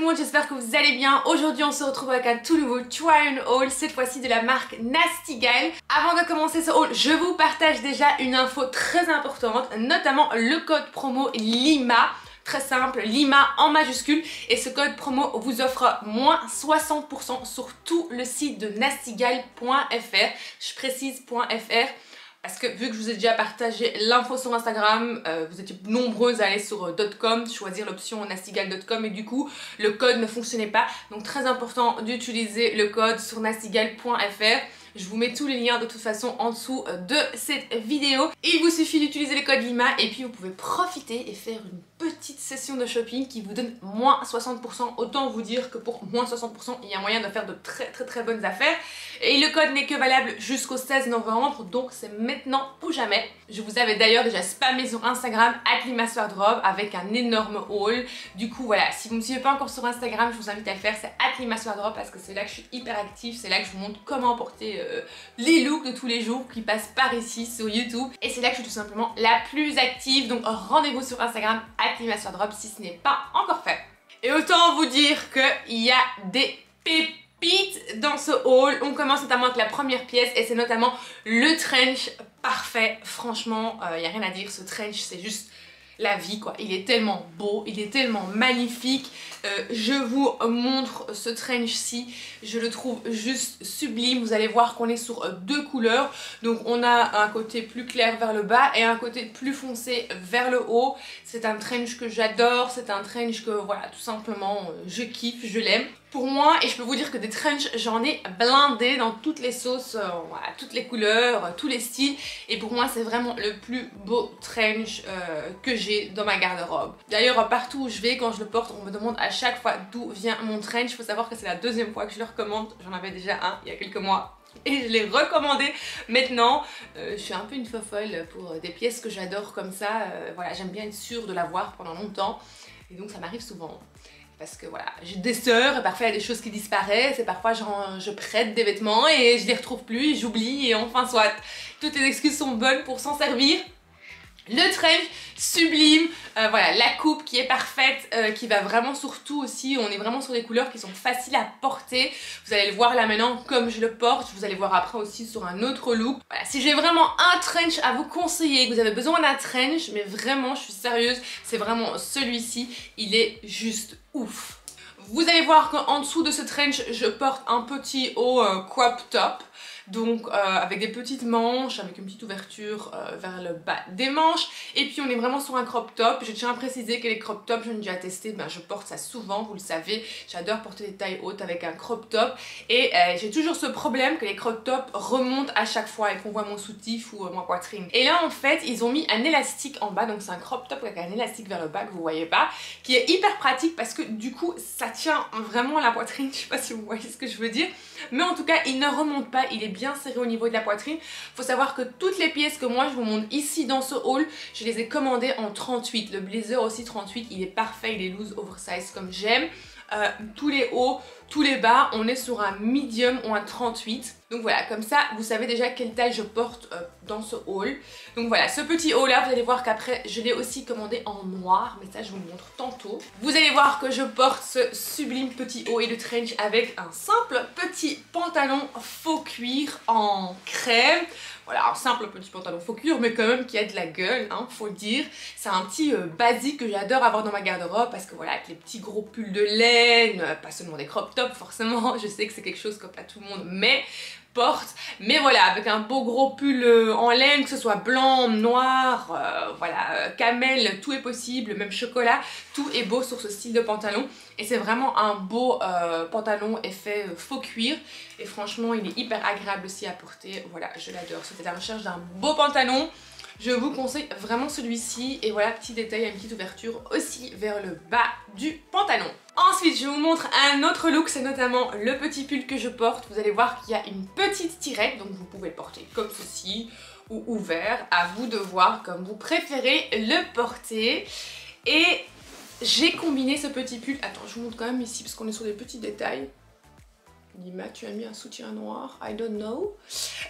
le monde, j'espère que vous allez bien. Aujourd'hui on se retrouve avec un tout nouveau try on haul, cette fois-ci de la marque Nasty Gal. Avant de commencer ce haul, je vous partage déjà une info très importante, notamment le code promo LIMA. Très simple, LIMA en majuscule, et ce code promo vous offre moins 60% sur tout le site de nastygal.fr. Je précise .fr parce que vu que je vous ai déjà partagé l'info sur Instagram, vous étiez nombreuses à aller sur .com, choisir l'option nastygal.com, et du coup le code ne fonctionnait pas. Donc très important d'utiliser le code sur nastygal.fr. Je vous mets tous les liens de toute façon en dessous de cette vidéo. Il vous suffit d'utiliser le code LIMA et puis vous pouvez profiter et faire une petite session de shopping qui vous donne moins 60%. Autant vous dire que pour moins 60%, il y a moyen de faire de très bonnes affaires. Et le code n'est que valable jusqu'au 16 novembre, donc c'est maintenant ou jamais. Je vous avais d'ailleurs déjà spammé sur Instagram @limaswardrobe avec un énorme haul. Du coup voilà, si vous ne me suivez pas encore sur Instagram, je vous invite à le faire, c'est @limaswardrobe parce que c'est là que je suis hyper active, c'est là que je vous montre comment porter les looks de tous les jours qui passent par ici sur YouTube, et c'est là que je suis tout simplement la plus active. Donc rendez-vous sur Instagram @limaswardrobe si ce n'est pas encore fait. Et autant vous dire qu'il y a des pépites dans ce haul. On commence notamment avec la première pièce et c'est notamment le trench parfait. Franchement, il n'y a rien à dire, ce trench c'est juste la vie quoi. Il est tellement beau, il est tellement magnifique. Je vous montre ce trench-ci, je le trouve juste sublime. Vous allez voir qu'on est sur deux couleurs. Donc on a un côté plus clair vers le bas et un côté plus foncé vers le haut. C'est un trench que j'adore, c'est un trench que voilà, tout simplement je kiffe, je l'aime. Pour moi, et je peux vous dire que des trenchs, j'en ai blindé dans toutes les sauces, voilà, toutes les couleurs, tous les styles. Et pour moi, c'est vraiment le plus beau trench que j'ai dans ma garde-robe. D'ailleurs, partout où je vais, quand je le porte, on me demande à chaque fois d'où vient mon trench. Il faut savoir que c'est la deuxième fois que je le recommande. J'en avais déjà un il y a quelques mois et je l'ai recommandé maintenant. Je suis un peu une fofolle pour des pièces que j'adore comme ça. Voilà, j'aime bien être sûre de l'avoir pendant longtemps. Et donc ça m'arrive souvent. Parce que voilà, j'ai des sœurs et parfois il y a des choses qui disparaissent et parfois je prête des vêtements et je les retrouve plus et j'oublie, et enfin soit, toutes les excuses sont bonnes pour s'en servir. Le trench sublime, voilà, la coupe qui est parfaite, qui va vraiment sur tout aussi. On est vraiment sur des couleurs qui sont faciles à porter. Vous allez le voir là maintenant comme je le porte, vous allez voir après aussi sur un autre look. Voilà, si j'ai vraiment un trench à vous conseiller, que vous avez besoin d'un trench, mais vraiment je suis sérieuse, c'est vraiment celui-ci, il est juste ouf. Vous allez voir qu'en dessous de ce trench, je porte un petit haut crop top. Donc avec des petites manches, avec une petite ouverture vers le bas des manches. Et puis on est vraiment sur un crop top. Je tiens à préciser que les crop tops, j'en ai déjà testé, je porte ça souvent, vous le savez. J'adore porter des tailles hautes avec un crop top. Et j'ai toujours ce problème que les crop tops remontent à chaque fois et qu'on voit mon soutif ou ma poitrine. Et là en fait, ils ont mis un élastique en bas. Donc c'est un crop top avec un élastique vers le bas que vous voyez pas. Qui est hyper pratique parce que du coup, ça tient vraiment à la poitrine. Je sais pas si vous voyez ce que je veux dire. Mais en tout cas, il ne remonte pas, il est bien serré au niveau de la poitrine. Faut savoir que toutes les pièces que moi je vous montre ici dans ce haul, je les ai commandées en 38. Le blazer aussi 38, il est parfait, il est loose oversize comme j'aime. Tous les hauts, tous les bas, on est sur un medium ou un 38. Donc voilà, comme ça vous savez déjà quelle taille je porte dans ce haul. Donc voilà, ce petit haul là, vous allez voir qu'après je l'ai aussi commandé en noir, mais ça je vous le montre tantôt. Vous allez voir que je porte ce sublime petit haut et le trench avec un simple petit pantalon faux cuir en crème. Voilà, un simple petit pantalon faux cuir, mais quand même qui a de la gueule, hein, faut le dire. C'est un petit basique que j'adore avoir dans ma garde-robe parce que voilà, avec les petits gros pulls de laine, pas seulement des crop tops forcément, je sais que c'est quelque chose que pas tout le monde porte, mais voilà, avec un beau gros pull en laine, que ce soit blanc, noir, voilà, camel, tout est possible, même chocolat, tout est beau sur ce style de pantalon. Et c'est vraiment un beau pantalon effet faux cuir. Et franchement, il est hyper agréable aussi à porter. Voilà, je l'adore. C'était la recherche d'un beau pantalon. Je vous conseille vraiment celui-ci. Et voilà, petit détail, une petite ouverture aussi vers le bas du pantalon. Ensuite, je vous montre un autre look. C'est notamment le petit pull que je porte. Vous allez voir qu'il y a une petite tirette. Donc vous pouvez le porter comme ceci ou ouvert. À vous de voir comme vous préférez le porter. Et j'ai combiné ce petit pull, attends je vous montre quand même ici parce qu'on est sur des petits détails. Lima, tu as mis un soutien noir, I don't know.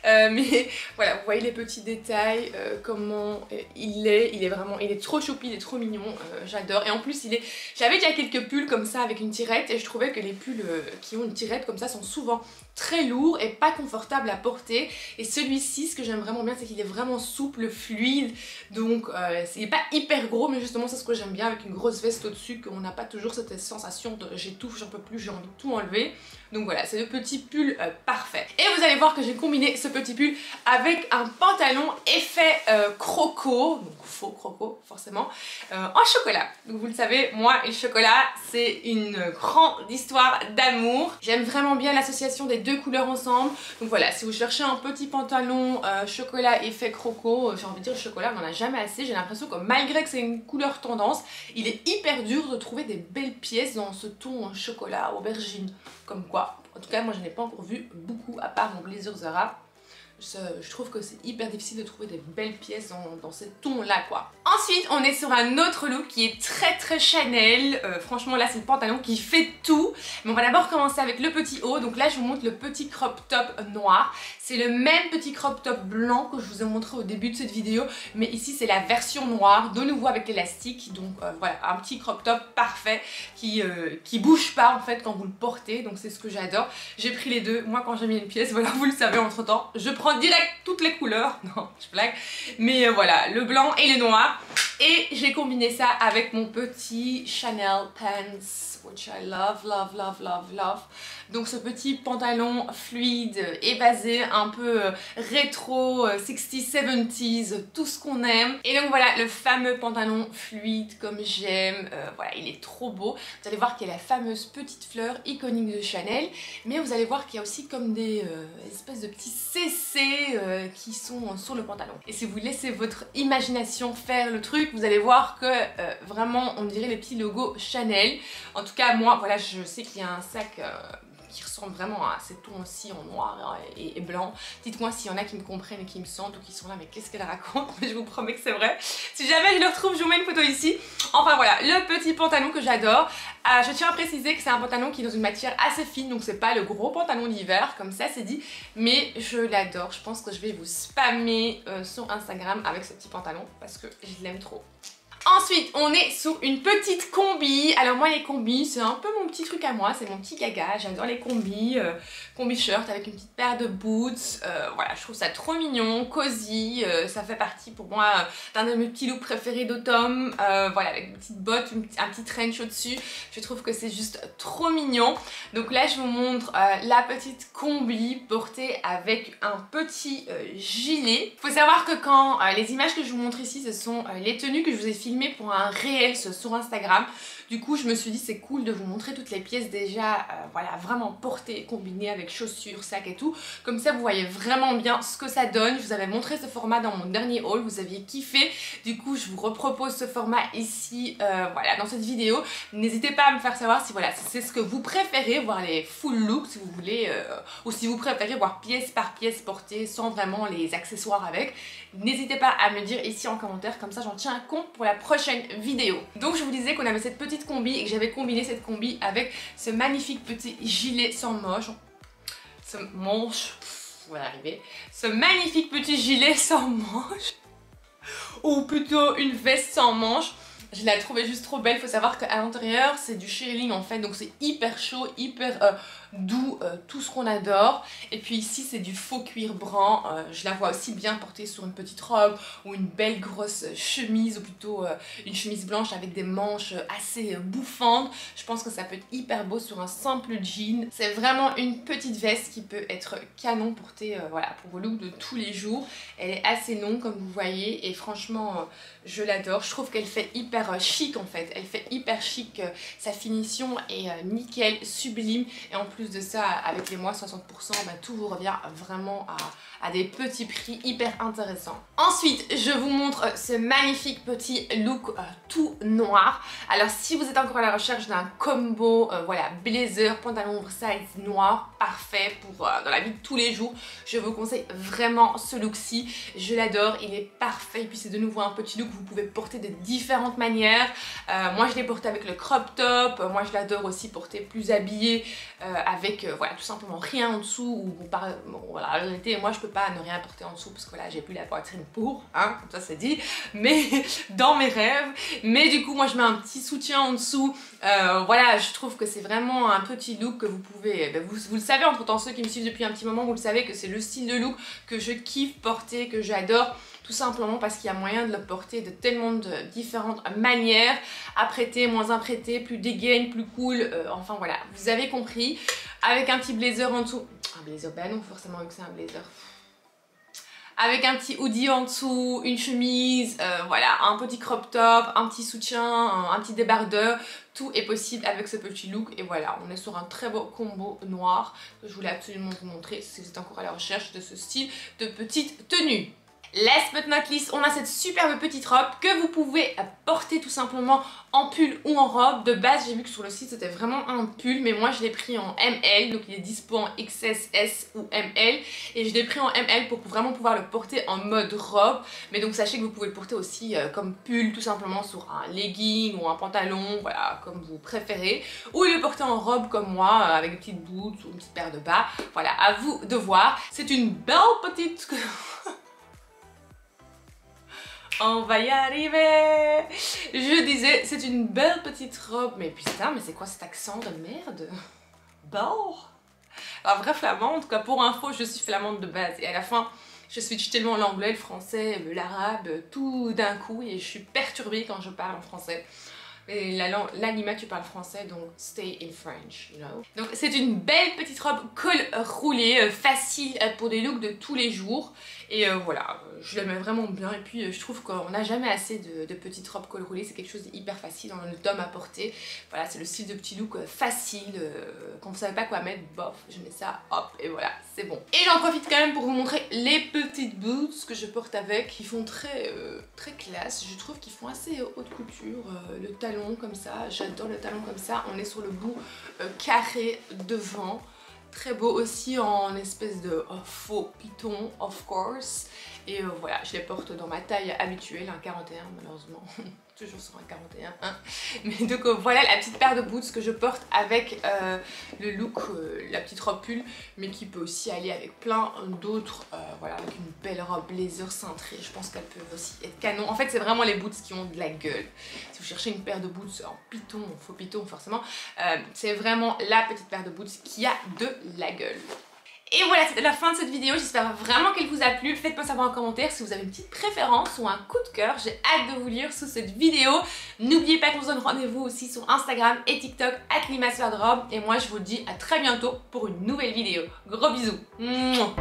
Mais voilà, vous voyez les petits détails, comment il est vraiment, il est trop choupi, il est trop mignon, j'adore. Et en plus, j'avais déjà quelques pulls comme ça avec une tirette et je trouvais que les pulls qui ont une tirette comme ça sont souvent très lourds et pas confortables à porter. Et celui-ci, ce que j'aime vraiment bien, c'est qu'il est vraiment souple, fluide. Donc, il n'est pas hyper gros, mais justement, c'est ce que j'aime bien avec une grosse veste au-dessus, qu'on n'a pas toujours cette sensation de j'étouffe, j'en peux plus, j'ai envie de tout enlever. Donc voilà, c'est le petit pull parfait. Et vous allez voir que j'ai combiné ce petit pull avec un pantalon effet croco, donc faux croco forcément, en chocolat. Donc vous le savez, moi et le chocolat, c'est une grande histoire d'amour. J'aime vraiment bien l'association des deux couleurs ensemble. Donc voilà, si vous cherchez un petit pantalon chocolat effet croco, j'ai envie de dire chocolat, on n'en a jamais assez. J'ai l'impression que malgré que c'est une couleur tendance, il est hyper dur de trouver des belles pièces dans ce ton chocolat aubergine. Comme quoi, en tout cas moi je n'ai pas encore vu beaucoup à part mon blazer Zara. Je trouve que c'est hyper difficile de trouver des belles pièces dans ces tons là quoi. Ensuite on est sur un autre look qui est très Chanel. Franchement là c'est le pantalon qui fait tout. Mais on va d'abord commencer avec le petit haut. Donc là je vous montre le petit crop top noir. C'est le même petit crop top blanc que je vous ai montré au début de cette vidéo. Mais ici c'est la version noire, de nouveau avec l'élastique. Donc voilà, un petit crop top parfait qui bouge pas en fait quand vous le portez. Donc c'est ce que j'adore. J'ai pris les deux. Moi quand j'ai mis une pièce, voilà vous le savez entre temps, je prends direct toutes les couleurs, non je blague, mais voilà le blanc et le noir et j'ai combiné ça avec mon petit Chanel pants which I love. Donc ce petit pantalon fluide, évasé, un peu rétro, 60s, 70s, tout ce qu'on aime. Et donc voilà le fameux pantalon fluide comme j'aime, voilà il est trop beau. Vous allez voir qu'il y a la fameuse petite fleur iconique de Chanel, mais vous allez voir qu'il y a aussi comme des espèces de petits CC qui sont sur le pantalon. Et si vous laissez votre imagination faire le truc, vous allez voir que vraiment on dirait les petits logos Chanel. En tout cas moi voilà, je sais qu'il y a un sac qui ressemble vraiment à ces tons aussi en noir et blanc. Dites-moi s'il y en a qui me comprennent et qui me sentent ou qui sont là mais qu'est-ce qu'elle raconte, mais je vous promets que c'est vrai. Si jamais je le retrouve, je vous mets une photo ici. Enfin voilà, le petit pantalon que j'adore. Je tiens à préciser que c'est un pantalon qui est dans une matière assez fine, donc c'est pas le gros pantalon d'hiver, comme ça c'est dit, mais je l'adore. Je pense que je vais vous spammer sur Instagram avec ce petit pantalon parce que je l'aime trop. Ensuite, on est sur une petite combi. Alors moi les combis, c'est un peu mon petit truc à moi, c'est mon petit gaga. J'adore les combis, combi shirt avec une petite paire de boots. Voilà, je trouve ça trop mignon, cosy. Ça fait partie pour moi d'un de mes petits looks préférés d'automne. Voilà, avec une petite botte, un petit trench au-dessus. Je trouve que c'est juste trop mignon. Donc là, je vous montre la petite combi portée avec un petit gilet. Faut savoir que quand les images que je vous montre ici, ce sont les tenues que je vous ai filmées pour un réel sur Instagram. Du coup je me suis dit c'est cool de vous montrer toutes les pièces déjà voilà vraiment portées, combinées avec chaussures, sacs et tout. Comme ça vous voyez vraiment bien ce que ça donne. Je vous avais montré ce format dans mon dernier haul, vous aviez kiffé. Du coup je vous repropose ce format ici voilà dans cette vidéo. N'hésitez pas à me faire savoir si voilà c'est ce que vous préférez, voir les full looks si vous voulez ou si vous préférez voir pièce par pièce portée sans vraiment les accessoires avec. N'hésitez pas à me dire ici en commentaire, comme ça j'en tiens compte pour la prochaine vidéo. Donc je vous disais qu'on avait cette petite combi et que j'avais combiné cette combi avec ce magnifique petit gilet sans manche. On va y arriver. Ce magnifique petit gilet sans manche. Ou plutôt une veste sans manche. Je l'ai trouvée juste trop belle. Il faut savoir qu'à l'intérieur c'est du shearling en fait, donc c'est hyper chaud, hyper doux, tout ce qu'on adore. Et puis ici c'est du faux cuir brun. Je la vois aussi bien portée sur une petite robe ou une belle grosse chemise, ou plutôt une chemise blanche avec des manches assez bouffantes. Je pense que ça peut être hyper beau sur un simple jean. C'est vraiment une petite veste qui peut être canon portée voilà, pour vos looks de tous les jours. Elle est assez longue comme vous voyez et franchement je l'adore. Je trouve qu'elle fait hyper chic en fait. Elle fait hyper chic. Sa finition est nickel, sublime. Et en plus de ça, avec les moins 60%, bah, tout vous revient vraiment à des petits prix hyper intéressants. Ensuite, je vous montre ce magnifique petit look tout noir. Alors si vous êtes encore à la recherche d'un combo, voilà, blazer, pantalon oversize noir, parfait pour dans la vie de tous les jours, je vous conseille vraiment ce look-ci. Je l'adore, il est parfait. Et puis c'est de nouveau un petit look que vous pouvez porter de différentes manières. manière. Moi je l'ai porté avec le crop top, moi je l'adore aussi porter plus habillée avec voilà tout simplement rien en dessous ou bon, voilà, en réalité moi je peux pas ne rien porter en dessous parce que voilà j'ai plus la poitrine pour, hein, comme ça c'est dit, mais dans mes rêves, mais du coup moi je mets un petit soutien en dessous, voilà je trouve que c'est vraiment un petit look que vous pouvez, vous le savez entre temps ceux qui me suivent depuis un petit moment vous le savez que c'est le style de look que je kiffe porter, que j'adore. Tout simplement parce qu'il y a moyen de le porter de tellement de différentes manières, apprêté, moins apprêté, plus dégaine, plus cool, enfin voilà, vous avez compris. Avec un petit blazer en dessous, un blazer, bah non forcément vu que c'est un blazer. Avec un petit hoodie en dessous, une chemise, voilà, un petit crop top, un petit soutien, un petit débardeur, tout est possible avec ce petit look et voilà, on est sur un très beau combo noir que je voulais absolument vous montrer si vous êtes encore à la recherche de ce style de petite tenue. Last but not least, on a cette superbe petite robe que vous pouvez porter tout simplement en pull ou en robe. De base, j'ai vu que sur le site c'était vraiment un pull, mais moi je l'ai pris en ML, donc il est dispo en XS ou ML, et je l'ai pris en ML pour vraiment pouvoir le porter en mode robe. Mais donc sachez que vous pouvez le porter aussi comme pull tout simplement sur un legging ou un pantalon, voilà, comme vous préférez, ou le porter en robe comme moi avec des petites boots ou une petite paire de bas. Voilà, à vous de voir. C'est une belle petite... On va y arriver. Je disais, c'est une belle petite robe. Mais putain, mais c'est quoi cet accent de merde? Bon. Un vrai flamand, en tout cas pour info, je suis flamande de base. Et à la fin, je switch tellement l'anglais, le français, l'arabe, tout d'un coup. Et je suis perturbée quand je parle en français. Et là, Lima, tu parles français, donc stay in French, you know. Donc c'est une belle petite robe col roulé, facile pour des looks de tous les jours. Et voilà, je l'aime vraiment bien. Et puis je trouve qu'on n'a jamais assez de petites robes col roulé. C'est quelque chose d'hyper facile dans le tome à porter. Voilà, c'est le style de petit look facile. Quand vous savez pas quoi mettre, bof, je mets ça, hop, et voilà, c'est bon. Et j'en profite quand même pour vous montrer les petites boots que je porte avec, qui font très classe. Je trouve qu'ils font assez haute couture. Le talon comme ça, j'adore le talon comme ça. On est sur le bout carré devant. Très beau aussi en espèce de faux python, of course. Et voilà, je les porte dans ma taille habituelle, un 41 malheureusement. Toujours sur un 41. Hein. Mais donc voilà la petite paire de boots que je porte avec le look, la petite robe pull, mais qui peut aussi aller avec plein d'autres, voilà, avec une belle robe blazer cintrée. Je pense qu'elles peuvent aussi être canon. En fait, c'est vraiment les boots qui ont de la gueule. Si vous cherchez une paire de boots en python, faux python forcément, c'est vraiment la petite paire de boots qui a de la gueule. Et voilà, c'était la fin de cette vidéo, j'espère vraiment qu'elle vous a plu. Faites-moi savoir en commentaire si vous avez une petite préférence ou un coup de cœur. J'ai hâte de vous lire sous cette vidéo. N'oubliez pas qu'on se donne rendez-vous aussi sur Instagram et TikTok @limaswardrobe. Et moi je vous dis à très bientôt pour une nouvelle vidéo. Gros bisous. Mouah.